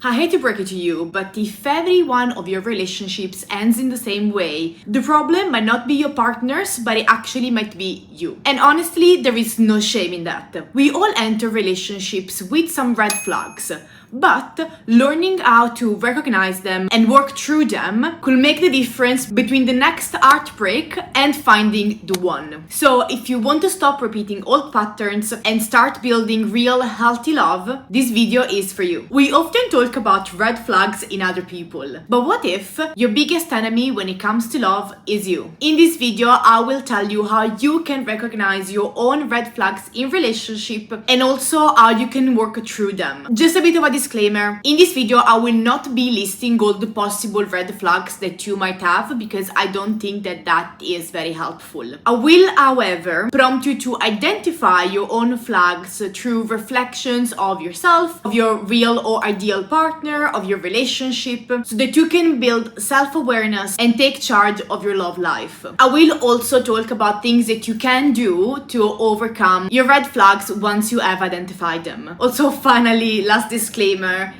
I hate to break it to you, but if every one of your relationships ends in the same way, the problem might not be your partners, but it actually might be you. And honestly, there is no shame in that. We all enter relationships with some red flags, but learning how to recognize them and work through them could make the difference between the next heartbreak and finding the one. So if you want to stop repeating old patterns and start building real healthy love, this video is for you. We often talk about red flags in other people, but what if your biggest enemy when it comes to love is you? In this video, I will tell you how you can recognize your own red flags in relationship and also how you can work through them. Just a bit of a disclaimer. In this video, I will not be listing all the possible red flags that you might have because I don't think that is very helpful. I will, however, prompt you to identify your own flags through reflections of yourself, of your real or ideal partner, of your relationship, so that you can build self-awareness and take charge of your love life. I will also talk about things that you can do to overcome your red flags once you have identified them. Also, finally, last disclaimer,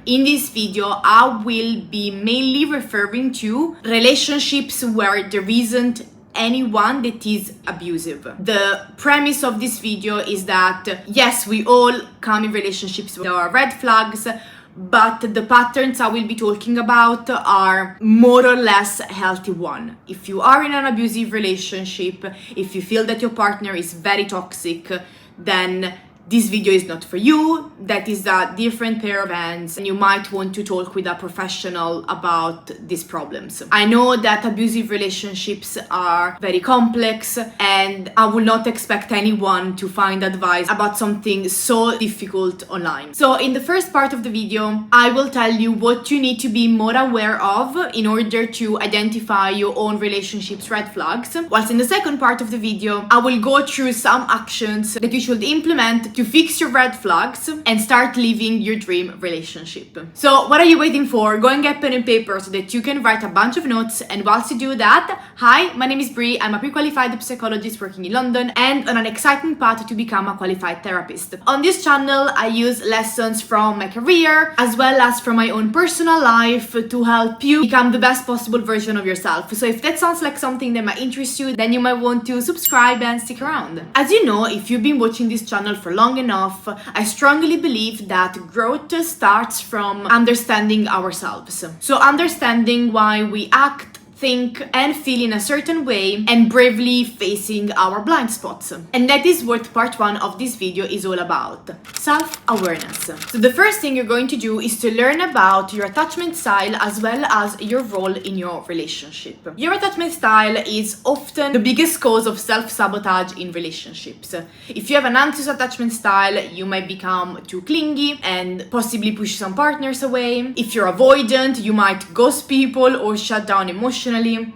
in this video, I will be mainly referring to relationships where there isn't anyone that is abusive. The premise of this video is that, yes, we all come in relationships with our red flags, but the patterns I will be talking about are more or less healthy one. If you are in an abusive relationship, if you feel that your partner is very toxic, then this video is not for you. That is a different pair of hands, and you might want to talk with a professional about these problems. I know that abusive relationships are very complex, and I will not expect anyone to find advice about something so difficult online. So in the first part of the video, I will tell you what you need to be more aware of in order to identify your own relationship's red flags. Whilst in the second part of the video, I will go through some actions that you should implement to fix your red flags and start living your dream relationship. So what are you waiting for? Go and get pen and paper so that you can write a bunch of notes. And whilst you do that, hi, my name is Brie. I'm a pre-qualified psychologist working in London and on an exciting path to become a qualified therapist. On this channel, I use lessons from my career as well as from my own personal life to help you become the best possible version of yourself. So if that sounds like something that might interest you, then you might want to subscribe and stick around. As you know, if you've been watching this channel for long enough, I strongly believe that growth starts from understanding ourselves. So understanding why we act, think and feel in a certain way and bravely facing our blind spots. And that is what part one of this video is all about. Self-awareness. So the first thing you're going to do is to learn about your attachment style as well as your role in your relationship. Your attachment style is often the biggest cause of self-sabotage in relationships. If you have an anxious attachment style, you might become too clingy and possibly push some partners away. If you're avoidant, you might ghost people or shut down emotionally.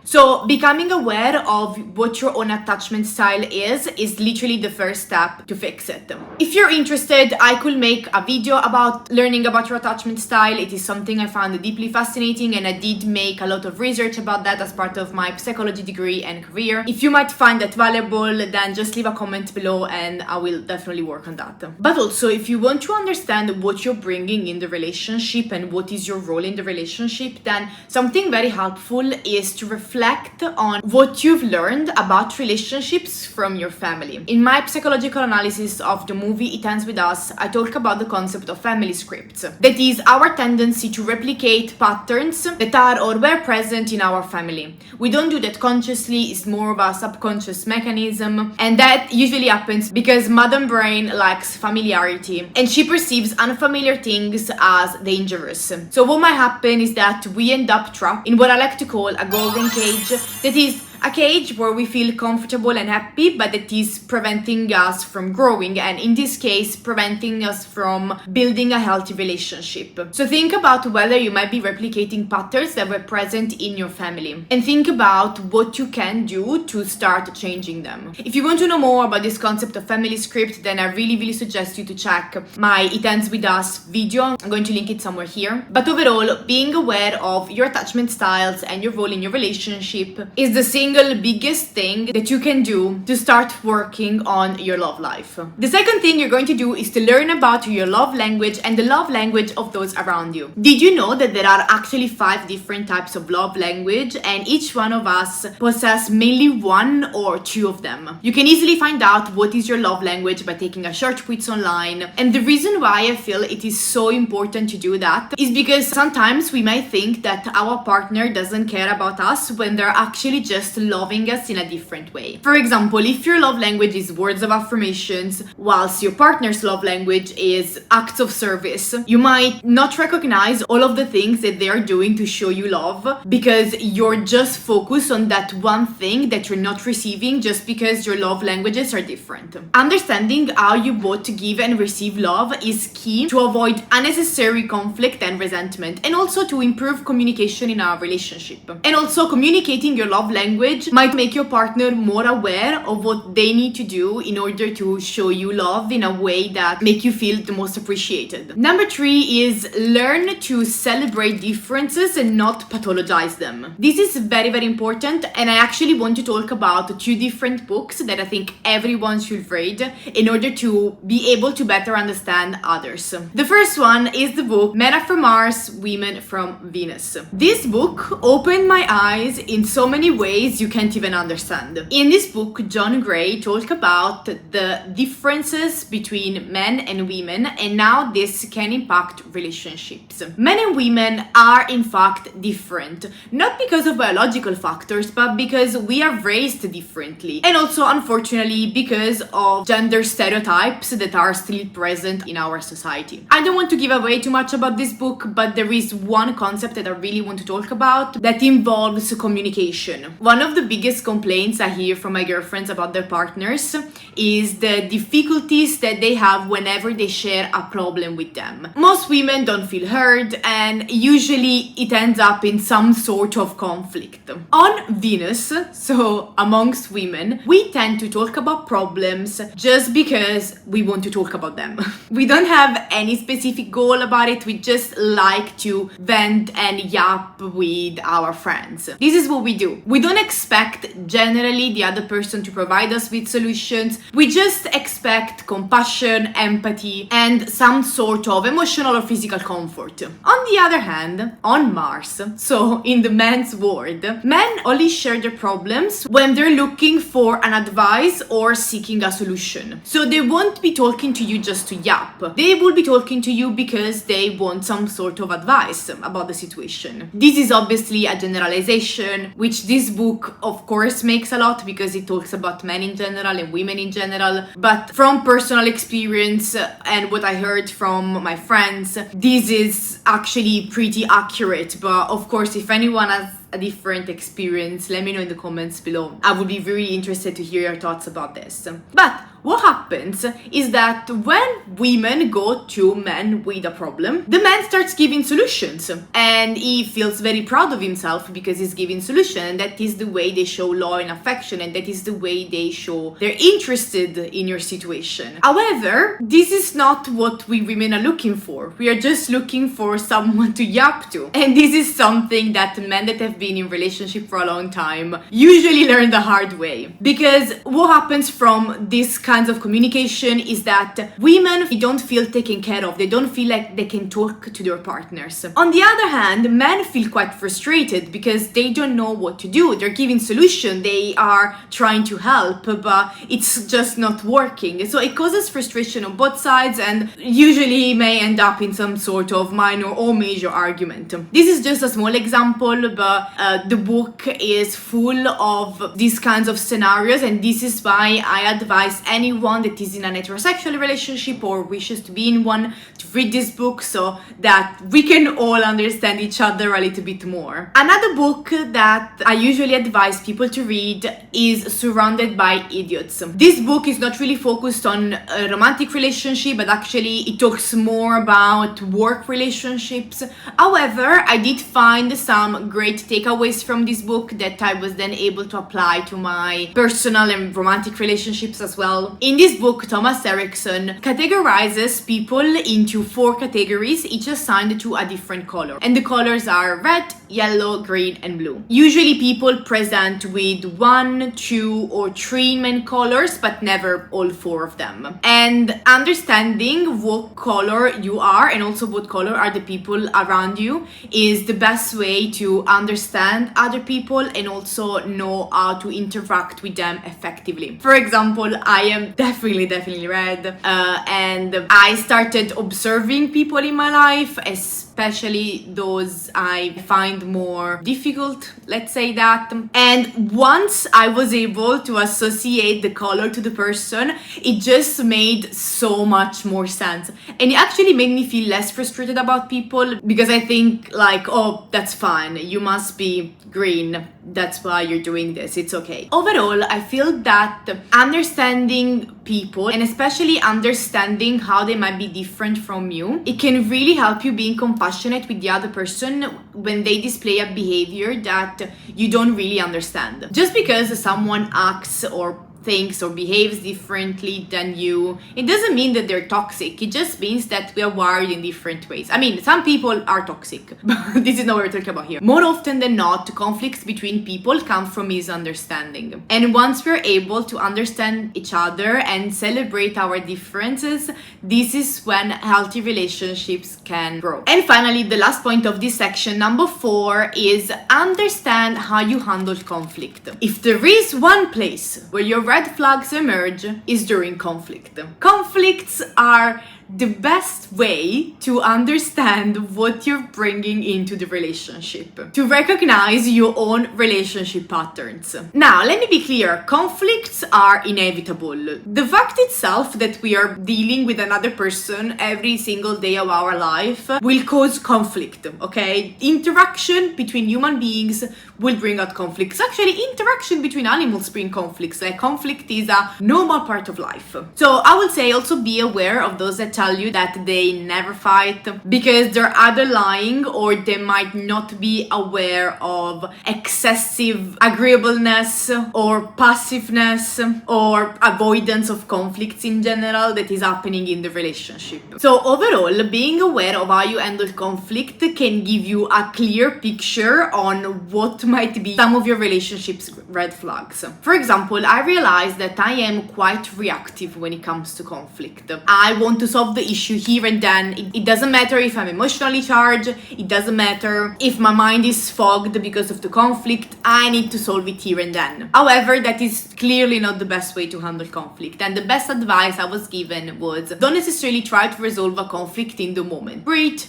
So becoming aware of what your own attachment style is literally the first step to fix it. If you're interested, I could make a video about learning about your attachment style. It is something I found deeply fascinating, and I did make a lot of research about that as part of my psychology degree and career. If you might find that valuable, then just leave a comment below and I will definitely work on that. But also, if you want to understand what you're bringing in the relationship and what is your role in the relationship, then something very helpful is to reflect on what you've learned about relationships from your family. In my psychological analysis of the movie It Ends With Us, I talk about the concept of family scripts. That is our tendency to replicate patterns that are or were present in our family. We don't do that consciously, it's more of a subconscious mechanism, and that usually happens because modern brain likes familiarity and she perceives unfamiliar things as dangerous. So what might happen is that we end up trapped in what I like to call a golden cage, that is a cage where we feel comfortable and happy, but that is preventing us from growing, and in this case, preventing us from building a healthy relationship. So think about whether you might be replicating patterns that were present in your family, and think about what you can do to start changing them. If you want to know more about this concept of family script, then I really suggest you to check my It Ends With Us video. I'm going to link it somewhere here. But overall, being aware of your attachment styles and your role in your relationship is the single single biggest thing that you can do to start working on your love life. The second thing you're going to do is to learn about your love language and the love language of those around you. Did you know that there are actually 5 different types of love language, and each one of us possess mainly 1 or 2 of them? You can easily find out what is your love language by taking a short quiz online. And the reason why I feel it is so important to do that is because sometimes we might think that our partner doesn't care about us when they're actually just loving us in a different way. For example, if your love language is words of affirmations, whilst your partner's love language is acts of service, you might not recognize all of the things that they are doing to show you love because you're just focused on that one thing that you're not receiving just because your love languages are different. Understanding how you both give and receive love is key to avoid unnecessary conflict and resentment, and also to improve communication in our relationship. And also, communicating your love language might make your partner more aware of what they need to do in order to show you love in a way that make you feel the most appreciated. Number 3 is learn to celebrate differences and not pathologize them. This is very, very important, and I actually want to talk about 2 different books that I think everyone should read in order to be able to better understand others. The first one is the book Men Are From Mars, Women From Venus. This book opened my eyes in so many ways you can't even understand. In this book, John Gray talked about the differences between men and women and how this can impact relationships. Men and women are in fact different, not because of biological factors, but because we are raised differently, and also unfortunately because of gender stereotypes that are still present in our society. I don't want to give away too much about this book, but there is one concept that I really want to talk about that involves communication. One of the biggest complaints I hear from my girlfriends about their partners is the difficulties that they have whenever they share a problem with them. Most women don't feel heard, and usually it ends up in some sort of conflict. On Venus, so amongst women, we tend to talk about problems just because we want to talk about them. We don't have any specific goal about it, we just like to vent and yap with our friends. This is what we do. We don't expect generally the other person to provide us with solutions, we just expect compassion, empathy, and some sort of emotional or physical comfort. On the other hand, on Mars, so in the men's world, men only share their problems when they're looking for an advice or seeking a solution. So they won't be talking to you just to yap. They will be talking to you because they want some sort of advice about the situation. This is obviously a generalization, which this book of course makes a lot because it talks about men in general and women in general, but from personal experience and what I heard from my friends, this is actually pretty accurate. But of course, if anyone has a different experience, let me know in the comments below. I would be very interested to hear your thoughts about this. But what happens is that when women go to men with a problem, the man starts giving solutions and he feels very proud of himself because he's giving solutions, and that is the way they show love and affection, and that is the way they show they're interested in your situation. However, this is not what we women are looking for. We are just looking for someone to yap to, and this is something that men that have been in relationship for a long time usually learn the hard way, because what happens from this kinds of communication is that women don't feel taken care of. They don't feel like they can talk to their partners. On the other hand, men feel quite frustrated because they don't know what to do. They're giving solution, they are trying to help, but it's just not working. So it causes frustration on both sides and usually may end up in some sort of minor or major argument. This is just a small example, but the book is full of these kinds of scenarios, and this is why I advise anyone that is in an heterosexual relationship or wishes to be in one to read this book so that we can all understand each other a little bit more. Another book that I usually advise people to read is Surrounded by Idiots. This book is not really focused on a romantic relationship, but actually it talks more about work relationships. However, I did find some great takeaways from this book that I was then able to apply to my personal and romantic relationships as well. Well, in this book, Thomas Erickson categorizes people into 4 categories, each assigned to a different color. And the colors are red, yellow, green, and blue. Usually people present with 1, 2, or 3 main colors, but never all 4 of them. And understanding what color you are and also what color are the people around you is the best way to understand other people and also know how to interact with them effectively. For example, I am definitely red, and I started observing people in my life, especially those I find more difficult, let's say that. And once I was able to associate the color to the person, it just made so much more sense. And it actually made me feel less frustrated about people, because I think like, oh, that's fine, you must be green, that's why you're doing this, it's okay. Overall, I feel that understanding people, and especially understanding how they might be different from you, it can really help you being compassionate with the other person when they display a behavior that you don't really understand. Just because someone acts or thinks or behaves differently than you, it doesn't mean that they're toxic. It just means that we are wired in different ways. I mean, some people are toxic, but this is not what we're talking about here. More often than not, conflicts between people come from misunderstanding. And once we're able to understand each other and celebrate our differences, this is when healthy relationships can grow. And finally, the last point of this section, number 4, is understand how you handle conflict. If there is one place where your red flags emerge, is during conflict. Conflicts are the best way to understand what you're bringing into the relationship, to recognize your own relationship patterns. Now, let me be clear, conflicts are inevitable. The fact itself that we are dealing with another person every single day of our life will cause conflict, okay? Interaction between human beings will bring out conflicts. Actually, interaction between animals bring conflicts. Like, conflict is a normal part of life. So I would say also be aware of those that tell you that they never fight, because they're either lying or they might not be aware of excessive agreeableness or passiveness or avoidance of conflicts in general that is happening in the relationship. So overall, being aware of how you handle conflict can give you a clear picture on what might be some of your relationship's red flags. For example, I realized that I am quite reactive when it comes to conflict. I want to solve the issue here and then. It doesn't matter if I'm emotionally charged, it doesn't matter if my mind is fogged because of the conflict, I need to solve it here and then. However, that is clearly not the best way to handle conflict, and the best advice I was given was don't necessarily try to resolve a conflict in the moment. Breathe,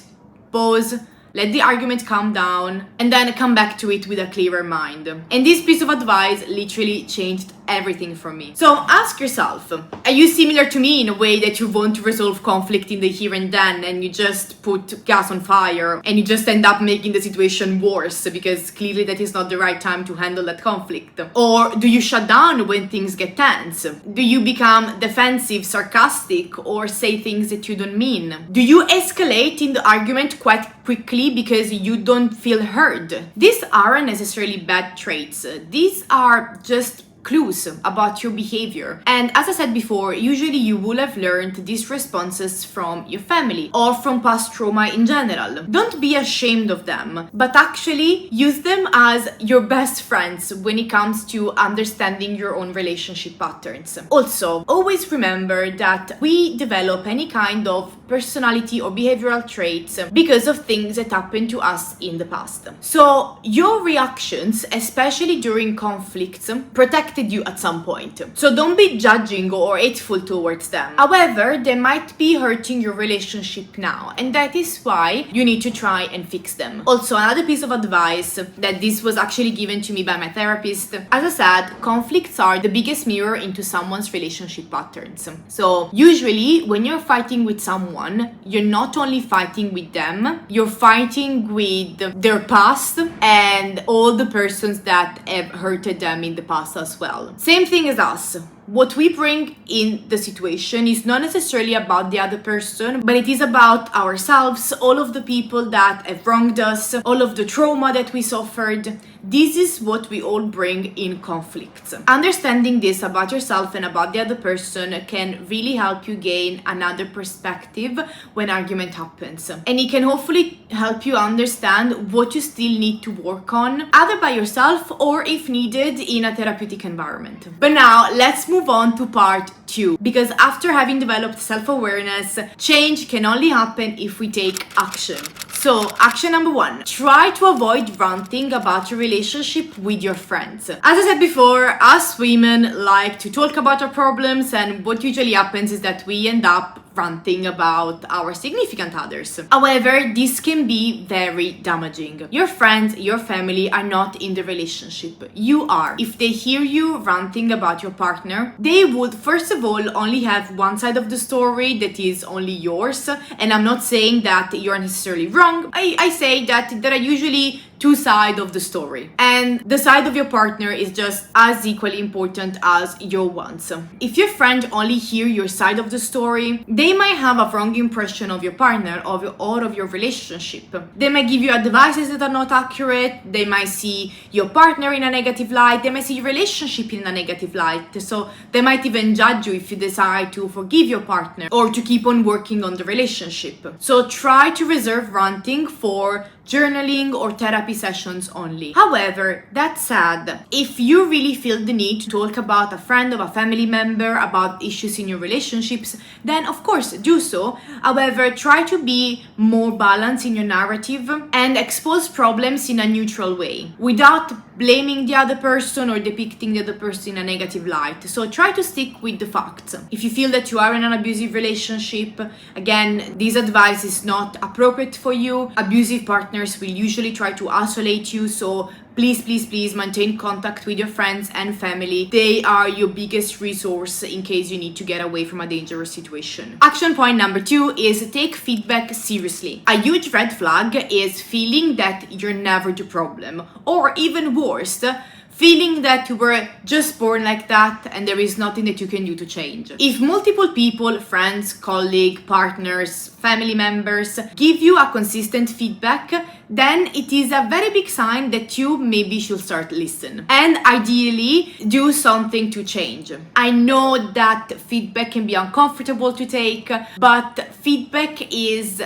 pause, let the argument calm down, and then come back to it with a clearer mind. And this piece of advice literally changed everything for me. So ask yourself, are you similar to me in a way that you want to resolve conflict in the here and then, and you just put gas on fire and you just end up making the situation worse because clearly that is not the right time to handle that conflict? Or do you shut down when things get tense? Do you become defensive, sarcastic, or say things that you don't mean? Do you escalate in the argument quite quickly because you don't feel heard? These aren't necessarily bad traits. These are just clues about your behavior. And as I said before, usually you will have learned these responses from your family or from past trauma in general. Don't be ashamed of them, but actually use them as your best friends when it comes to understanding your own relationship patterns. Also, always remember that we develop any kind of personality or behavioral traits because of things that happened to us in the past. So your reactions, especially during conflicts, protected you at some point. So don't be judging or hateful towards them. However, they might be hurting your relationship now, and that is why you need to try and fix them. Also, another piece of advice that this was actually given to me by my therapist. As I said, conflicts are the biggest mirror into someone's relationship patterns. So usually when you're fighting with someone, you're not only fighting with them, you're fighting with their past and all the persons that have hurted them in the past as well. Same thing as us. What we bring in the situation is not necessarily about the other person, but it is about ourselves, all of the people that have wronged us, all of the trauma that we suffered. this is what we all bring in conflicts. Understanding this about yourself and about the other person can really help you gain another perspective when argument happens. And it can hopefully help you understand what you still need to work on, either by yourself or if needed in a therapeutic environment. But now let's move on to part 2, because after having developed self-awareness, change can only happen if we take action. So, action number 1, try to avoid ranting about your relationship with your friends. As I said before, us women like to talk about our problems, and what usually happens is that we end up ranting about our significant others. However, this can be very damaging. Your friends, your family are not in the relationship. You are. If they hear you ranting about your partner, they would first of all only have one side of the story that is only yours. And I'm not saying that you're necessarily wrong. I say that there are usually two sides of the story, and the side of your partner is just as equally important as your ones. If your friend only hear your side of the story, they might have a wrong impression of your partner or of your relationship. They might give you advices that are not accurate. They might see your partner in a negative light. They might see your relationship in a negative light. So they might even judge you if you decide to forgive your partner or to keep on working on the relationship. So try to reserve ranting for journaling or therapy sessions only. However, that said, if you really feel the need to talk about a friend or a family member about issues in your relationships, then of course do so. However, try to be more balanced in your narrative and expose problems in a neutral way without blaming the other person or depicting the other person in a negative light. So try to stick with the facts. If you feel that you are in an abusive relationship, again, this advice is not appropriate for you. Abusive partners will usually try to isolate you, so please maintain contact with your friends and family. They are your biggest resource in case you need to get away from a dangerous situation. Action point number 2 is take feedback seriously. A huge red flag is feeling that you're never the problem, or even worse, feeling that you were just born like that and there is nothing that you can do to change. If multiple people, friends, colleagues, partners, family members, give you a consistent feedback, then it is a very big sign that you maybe should start listening and ideally do something to change. I know that feedback can be uncomfortable to take, but feedback is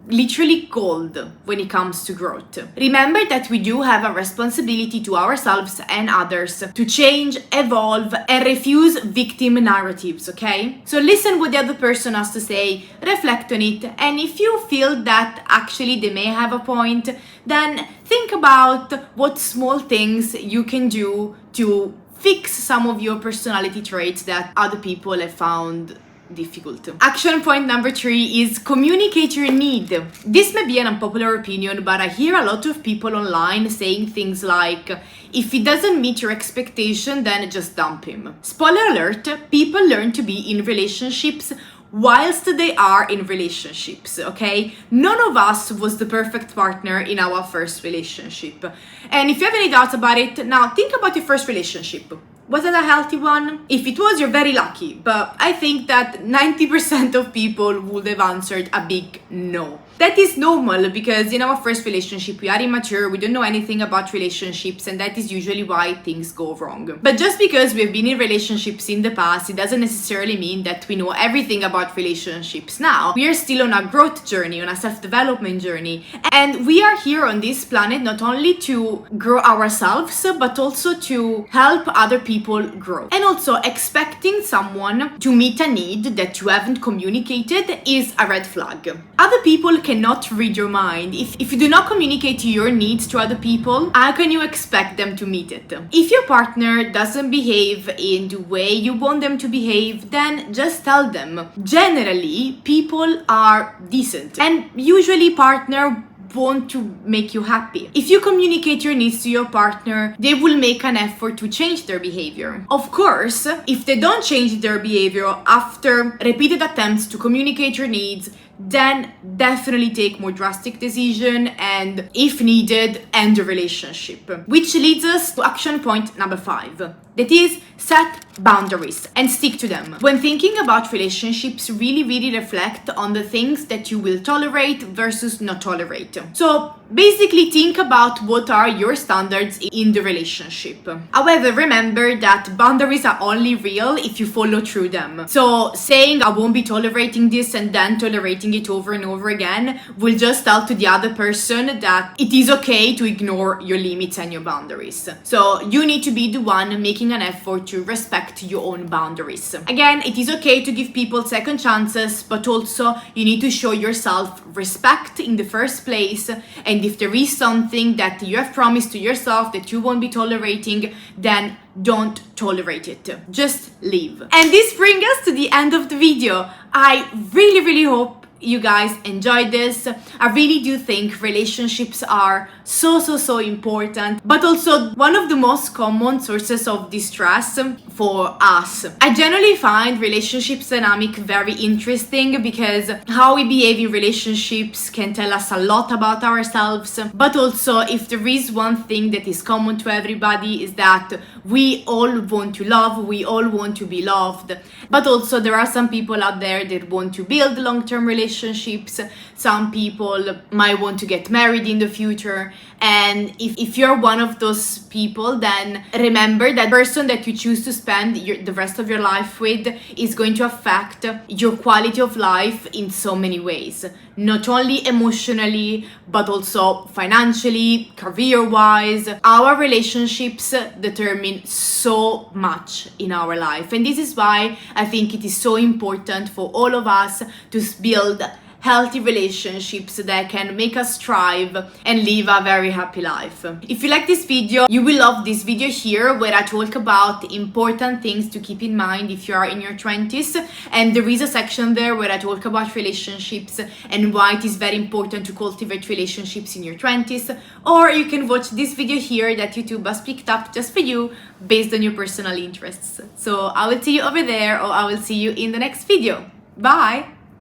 literally gold when it comes to growth. Remember that we do have a responsibility to ourselves and others to change, evolve, and refuse victim narratives, okay? So listen what the other person has to say, reflect on it, and if you feel that actually they may have a point, then think about what small things you can do to fix some of your personality traits that other people have found difficult. Action point number 3 is communicate your need. This may be an unpopular opinion, but I hear a lot of people online saying things like, if he doesn't meet your expectation, then just dump him. Spoiler alert, people learn to be in relationships whilst they are in relationships, okay? None of us was the perfect partner in our first relationship. And if you have any doubts about it, now think about your first relationship. Was it a healthy one? If it was, you're very lucky, but I think that 90% of people would have answered a big no. That is normal because in our first relationship, we are immature, we don't know anything about relationships, and that is usually why things go wrong. But just because we've been in relationships in the past, it doesn't necessarily mean that we know everything about relationships now. We are still on a growth journey, on a self-development journey, and we are here on this planet not only to grow ourselves, but also to help other people grow. And also, expecting someone to meet a need that you haven't communicated is a red flag. Other people cannot read your mind. If you do not communicate your needs to other people, how can you expect them to meet it? If your partner doesn't behave in the way you want them to behave, then just tell them. Generally, people are decent, and usually partner want to make you happy. If you communicate your needs to your partner, they will make an effort to change their behavior. Of course, if they don't change their behavior after repeated attempts to communicate your needs, then definitely take more drastic decision and, if needed, end the relationship. Which leads us to action point number 5. That is, set boundaries and stick to them. When thinking about relationships, really reflect on the things that you will tolerate versus not tolerate. So basically think about what are your standards in the relationship. However, remember that boundaries are only real if you follow through them. So saying I won't be tolerating this and then tolerating it over and over again will just tell to the other person that it is okay to ignore your limits and your boundaries. So you need to be the one making an effort to respect your own boundaries. Again, it is okay to give people second chances, but also you need to show yourself respect in the first place. And if there is something that you have promised to yourself that you won't be tolerating, then don't tolerate it. Just leave. And this brings us to the end of the video. I really hope you guys enjoyed this. I really do think relationships are so important, but also one of the most common sources of distress for us. I generally find relationships dynamic very interesting because how we behave in relationships can tell us a lot about ourselves, but also if there is one thing that is common to everybody is that we all want to love, we all want to be loved, but also there are some people out there that want to build long-term relationships. Some people might want to get married in the future, and if you're one of those people, then remember that person that you choose to spend the rest of your life with is going to affect your quality of life in so many ways, not only emotionally but also financially, career-wise. Our relationships determine so much in our life, and this is why I think it is so important for all of us to build healthy relationships that can make us thrive and live a very happy life. If you like this video, you will love this video here where I talk about important things to keep in mind if you are in your 20s, and there is a section there where I talk about relationships and why it is very important to cultivate relationships in your 20s. Or you can watch this video here that YouTube has picked up just for you based on your personal interests. So I will see you over there, or I will see you in the next video. Bye!